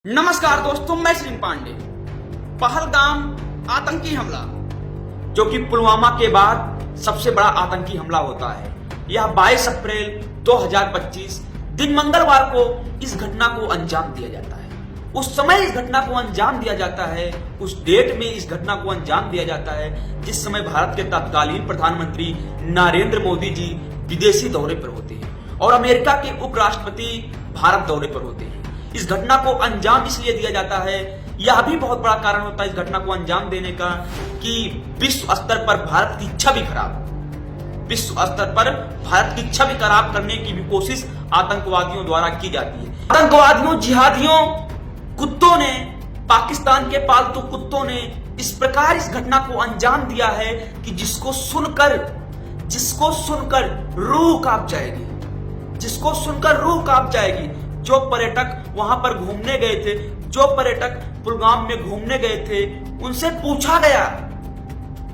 नमस्कार दोस्तों, मैं श्री पांडे। पहलगाम आतंकी हमला, जो कि पुलवामा के बाद सबसे बड़ा आतंकी हमला होता है, यह 22 अप्रैल 2025 दिन मंगलवार को इस घटना को अंजाम दिया जाता है। उस समय इस घटना को अंजाम दिया जाता है, उस डेट में इस घटना को अंजाम दिया जाता है जिस समय भारत के तत्कालीन प्रधानमंत्री नरेंद्र मोदी जी विदेशी दौरे पर होते हैं और अमेरिका के उपराष्ट्रपति भारत दौरे पर होते हैं। इस घटना को अंजाम इसलिए दिया जाता है, यह भी बहुत बड़ा कारण होता है इस घटना को अंजाम देने का, कि विश्व स्तर पर भारत की छवि खराब, विश्व स्तर पर भारत की छवि खराब करने की भी कोशिश आतंकवादियों द्वारा की जाती है। आतंकवादियों, जिहादियों, कुत्तों ने, पाकिस्तान के पालतू कुत्तों ने इस प्रकार इस घटना को अंजाम दिया है कि जिसको सुनकर रूह कांप जाएगी, जिसको सुनकर रूह कांप जाएगी। जो पर्यटक वहां पर घूमने गए थे, जो पर्यटक पुलवामा में घूमने गए थे, उनसे पूछा गया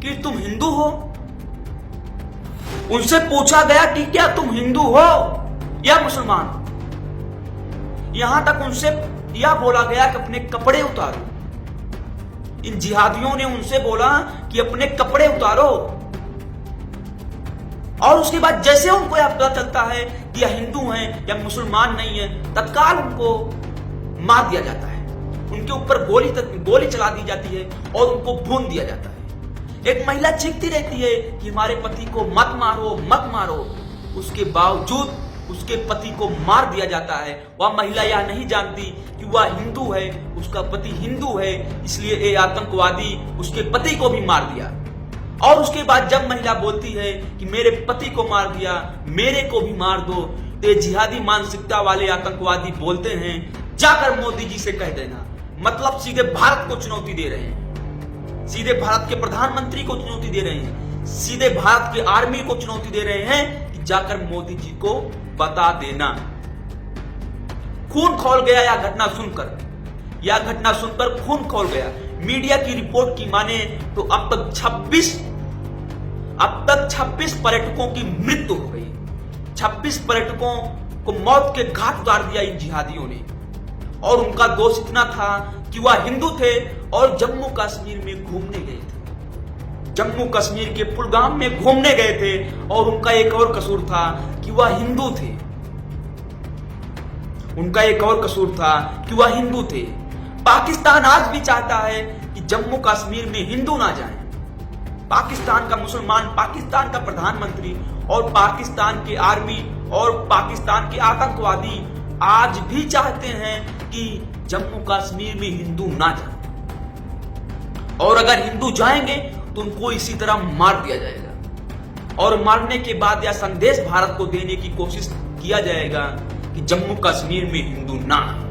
कि तुम हिंदू हो, उनसे पूछा गया कि क्या तुम हिंदू हो या मुसलमान। यहां तक उनसे यह बोला गया कि अपने कपड़े उतारो। इन जिहादियों ने उनसे बोला कि अपने कपड़े उतारो, और उसके बाद जैसे उनको यह पता चलता है कि यह हिंदू हैं या मुसलमान नहीं है, तत्काल उनको मार दिया जाता है, उनके ऊपर गोली चला दी जाती है और उनको भून दिया जाता है। एक महिला चीखती रहती है कि हमारे पति को मत मारो, मत मारो। उसके बावजूद उसके पति को मार दिया जाता है। वह महिला यह नहीं जानती कि वह हिंदू है, उसका पति हिंदू है, इसलिए ये आतंकवादी उसके पति को भी मार दिया। और उसके बाद जब महिला बोलती है कि मेरे पति को मार दिया, मेरे को भी मार दो, तो ये जिहादी मानसिकता वाले आतंकवादी बोलते हैं जाकर मोदी जी से कह देना। मतलब सीधे भारत को चुनौती दे रहे हैं, सीधे भारत के प्रधानमंत्री को चुनौती दे रहे हैं, सीधे भारत की आर्मी को चुनौती दे रहे हैं कि जाकर मोदी जी को बता देना। खून खौल गया यह घटना सुनकर खून खौल गया। मीडिया की रिपोर्ट की माने तो अब तक 26 पर्यटकों की मृत्यु हो गई। 26 पर्यटकों को मौत के घाट उतार दिया इन जिहादियों ने, और उनका दोष इतना था कि वह हिंदू थे और जम्मू कश्मीर में घूमने गए थे, जम्मू कश्मीर के पुलवामा में घूमने गए थे। और उनका एक और कसूर था कि वह हिंदू थे, उनका एक और कसूर था कि वह हिंदू थे। पाकिस्तान आज भी चाहता है कि जम्मू कश्मीर में हिंदू ना जाएं। पाकिस्तान का मुसलमान, पाकिस्तान का प्रधानमंत्री और पाकिस्तान की आर्मी और पाकिस्तान के आतंकवादी आज भी चाहते हैं कि जम्मू कश्मीर में हिंदू ना जाएं, और अगर हिंदू जाएंगे तो उनको इसी तरह मार दिया जाएगा। और मारने के बाद यह संदेश भारत को देने की कोशिश किया जाएगा कि जम्मू कश्मीर में हिंदू ना आए।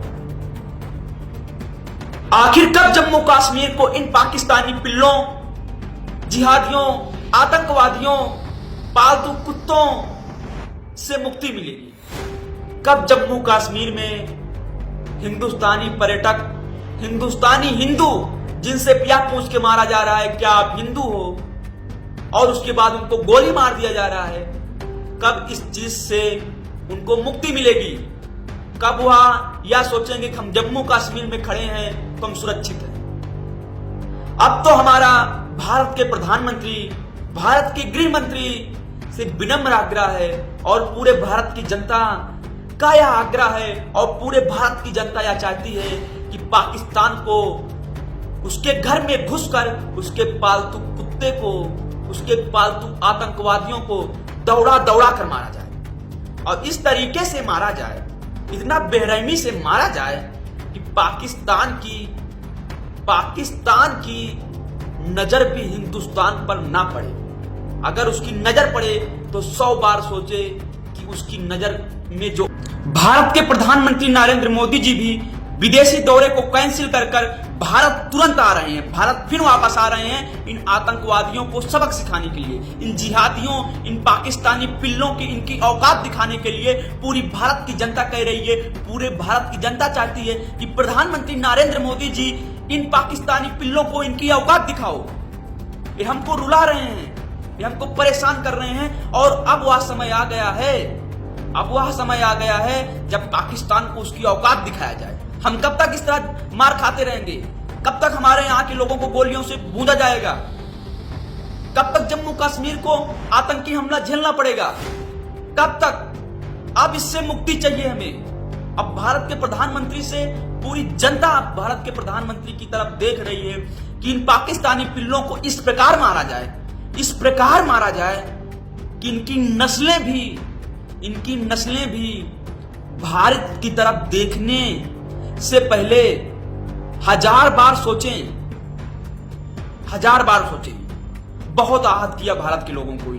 आखिर कब जम्मू कश्मीर को इन पाकिस्तानी पिल्लों, जिहादियों, आतंकवादियों, पालतू कुत्तों से मुक्ति मिलेगी? कब जम्मू कश्मीर में हिंदुस्तानी पर्यटक, हिंदुस्तानी हिंदू, जिनसे यह पूछ के मारा जा रहा है क्या आप हिंदू हो, और उसके बाद उनको गोली मार दिया जा रहा है, कब इस चीज से उनको मुक्ति मिलेगी? कब वह यह सोचेंगे कि हम जम्मू कश्मीर में खड़े हैं तो हम सुरक्षित हैं? अब तो हमारा भारत के प्रधानमंत्री, भारत के गृह मंत्री से विनम्र आग्रह है, और पूरे भारत की जनता का यह आग्रह है, और पूरे भारत की जनता यह चाहती है कि पाकिस्तान को उसके घर में घुसकर उसके पालतू कुत्ते को, उसके पालतू आतंकवादियों को दौड़ा कर मारा जाए, और इस तरीके से मारा जाए, इतना बेरहमी से मारा जाए कि पाकिस्तान की नजर भी हिंदुस्तान पर ना पड़े। अगर उसकी नजर पड़े तो 100 बार सोचे कि उसकी नजर में जो भारत के प्रधानमंत्री नरेंद्र मोदी जी भी विदेशी दौरे को कैंसिल कर भारत तुरंत आ रहे हैं, भारत फिर वापस आ रहे हैं इन आतंकवादियों को सबक सिखाने के लिए, इन जिहादियों, इन पाकिस्तानी पिल्लों की इनकी औकात दिखाने के लिए। पूरी भारत की जनता कह रही है, पूरे भारत की जनता चाहती है कि प्रधानमंत्री नरेंद्र मोदी जी इन पाकिस्तानी पिल्लों को इनकी औकात दिखाओ। ये हमको रुला रहे हैं, ये हमको परेशान कर रहे हैं, और अब वह समय आ गया है जब पाकिस्तान को उसकी औकात दिखाया जाए। हम कब तक इस तरह मार खाते रहेंगे? कब तक हमारे यहां के लोगों को गोलियों से बूंदा जाएगा? कब तक जम्मू कश्मीर को आतंकी हमला झेलना पड़ेगा? कब तक? अब इससे मुक्ति चाहिए हमें। अब भारत के प्रधानमंत्री से पूरी जनता भारत के प्रधानमंत्री की तरफ देख रही है कि इन पाकिस्तानी पिल्लों को इस प्रकार मारा जाए, इस प्रकार मारा जाए कि इनकी नस्लें भी भारत की तरफ देखने से पहले 1000 बार सोचें, 1000 बार सोचें। बहुत आहत किया भारत के लोगों को।